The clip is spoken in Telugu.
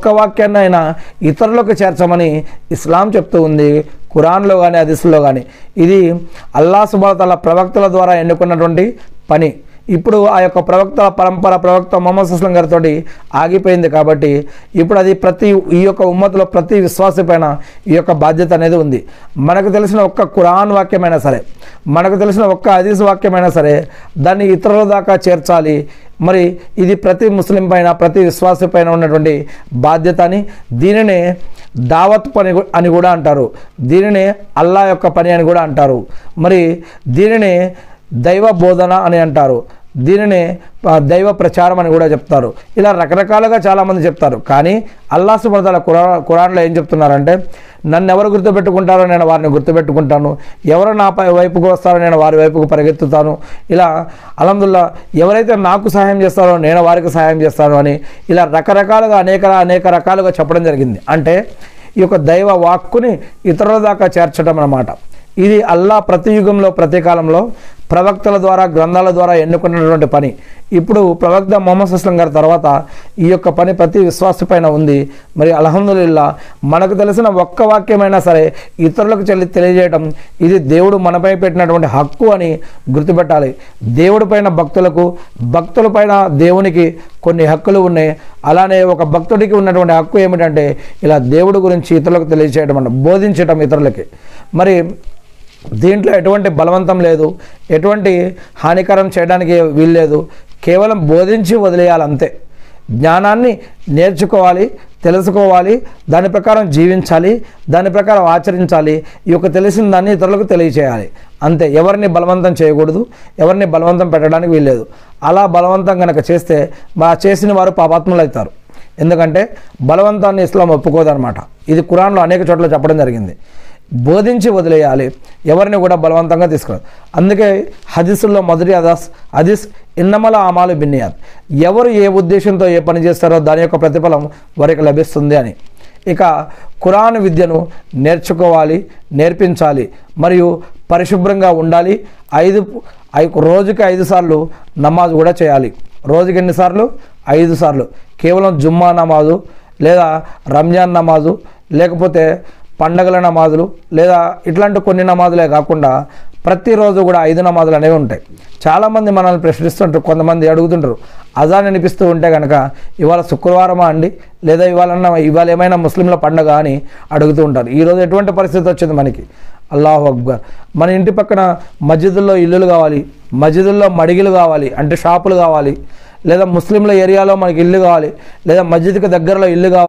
ఒక్క వాక్యాన్ని అయినా ఇతరులకు చేర్చమని ఇస్లాం చెప్తూ ఉంది, ఖురాన్లో కానీ హదీస్లో కానీ. ఇది అల్లాహ్ సుబ్హానహు వ తఆలా ప్రవక్తల ద్వారా ఎన్నుకున్నటువంటి పని. ఇప్పుడు ఆ యొక్క ప్రవక్తల పరంపర ప్రవక్త ముహమ్మద్ సల్లల్లాహు అలైహి వసల్లం గారితో ఆగిపోయింది కాబట్టి ఇప్పుడు అది ఈ యొక్క ఉమ్మతులో ప్రతి విశ్వాసి పైన ఈ యొక్క బాధ్యత అనేది ఉంది. మనకు తెలిసిన ఒక్క ఖురాన్ వాక్యమైనా సరే, మనకు తెలిసిన ఒక్క హదీస్ వాక్యమైనా సరే దాన్ని ఇతరుల దాకా చేర్చాలి. మరి ఇది ప్రతి ముస్లిం పైన ప్రతి విశ్వాసి పైన ఉన్నటువంటి బాధ్యత అని, దీనినే దావత్ పని అని కూడా అంటారు, దీనినే అల్లాహ్ యొక్క పని అని కూడా అంటారు, మరి దీనినే దైవ బోధన అని అంటారు, దీనినే దైవ ప్రచారం అని కూడా చెప్తారు. ఇలా రకరకాలుగా చాలామంది చెప్తారు. కానీ అల్లాహ్ సుబ్హానహు వ తఆలా ఖురాన్లో ఏం చెప్తున్నారంటే, నన్ను ఎవరు గుర్తుపెట్టుకుంటారో నేను వారిని గుర్తుపెట్టుకుంటాను, ఎవరు నా వైపుకు వస్తారో నేను వారి వైపుకు పరిగెత్తుతాను. ఇలా అల్హమ్దులిల్లాహ్ ఎవరైతే నాకు సహాయం చేస్తారో నేను వారికి సహాయం చేస్తాను అని ఇలా రకరకాలుగా అనేక రకాలుగా చెప్పడం జరిగింది. అంటే ఈ యొక్క దైవ వాక్కుని ఇతరుల దాకా చేర్చడం అన్నమాట. ఇది అల్లాహ్ ప్రతి యుగంలో ప్రతి కాలంలో ప్రవక్తల ద్వారా గ్రంథాల ద్వారా ఎన్నుకున్నటువంటి పని. ఇప్పుడు ప్రవక్త ముహమ్మద్ సల్లల్లాహు అలైహి వసల్లం గారి తర్వాత ఈ యొక్క పని ప్రతి విశ్వాసి పైన ఉంది. మరి అల్హమ్దులిల్లాహ్ మనకు తెలిసిన ఒక్క వాక్యమైనా సరే ఇతరులకు తెలియజేయడం ఇది దేవుడు మనపై పెట్టినటువంటి హక్కు అని గుర్తుపెట్టాలి. దేవుడి పైన భక్తుల పైన దేవునికి కొన్ని హక్కులు ఉన్నాయి. అలానే ఒక భక్తుడికి ఉన్నటువంటి హక్కు ఏమిటంటే ఇలా దేవుడి గురించి ఇతరులకు తెలియజేయడం అంటే బోధించడం ఇతరులకి. మరి దీంట్లో ఎటువంటి బలవంతం లేదు, ఎటువంటి హానికరం చేయడానికి వీల్లేదు, కేవలం బోధించి వదిలేయాలి అంతే. జ్ఞానాన్ని నేర్చుకోవాలి, తెలుసుకోవాలి, దాని ప్రకారం జీవించాలి, దాని ప్రకారం ఆచరించాలి, ఈ యొక్క తెలిసిన దాన్ని ఇతరులకు తెలియచేయాలి అంతే. ఎవరిని బలవంతం చేయకూడదు, ఎవరిని బలవంతం పెట్టడానికి వీల్లేదు. అలా బలవంతం కనుక చేస్తే చేసిన వారు పాపాత్ములు అవుతారు. ఎందుకంటే బలవంతాన్ని ఇస్లాం ఒప్పుకోదన్నమాట. ఇది ఖురాన్లో అనేక చోట్ల చెప్పడం జరిగింది. బోధించి వదిలేయాలి, ఎవరిని కూడా బలవంతంగా తీసుకురాదు. అందుకే హదీసుల్లో మొదటి హదీస్ ఇన్నమల అమాలు బిన్నియాత్, ఎవరు ఏ ఉద్దేశంతో ఏ పని చేస్తారో దాని యొక్క ప్రతిఫలం వారికి లభిస్తుంది అని. ఇక ఖురాన్ విద్యను నేర్చుకోవాలి, నేర్పించాలి, మరియు పరిశుభ్రంగా ఉండాలి. రోజుకి 5 సార్లు నమాజ్ కూడా చేయాలి. రోజుకి ఎన్నిసార్లు? 5 సార్లు. కేవలం జుమ్మా నమాజు లేదా రంజాన్ నమాజు లేకపోతే పండగల నమాజులు లేదా ఇట్లాంటి కొన్ని నమాజులే కాకుండా ప్రతిరోజు కూడా 5 నమాజులు అనేవి ఉంటాయి. చాలామంది మనల్ని ప్రశ్నిస్తుంటారు, కొంతమంది అడుగుతుంటారు, అజాన్ అనిపిస్తూ ఉంటే కనుక ఇవాళ శుక్రవారమా అండి, లేదా ఇవాళ ఏమైనా ముస్లింల పండగ అని అడుగుతూ ఉంటారు. ఈరోజు ఎటువంటి పరిస్థితి వచ్చింది మనకి? అల్లాహు అక్బర్. మన ఇంటి పక్కన మస్జిదుల్లో ఇల్లులు కావాలి, మస్జిదుల్లో మడిగిలు కావాలి అంటే షాపులు కావాలి, లేదా ముస్లింల ఏరియాలో మనకి ఇల్లు కావాలి, లేదా మస్జిద్కి దగ్గరలో ఇల్లు కావాలి.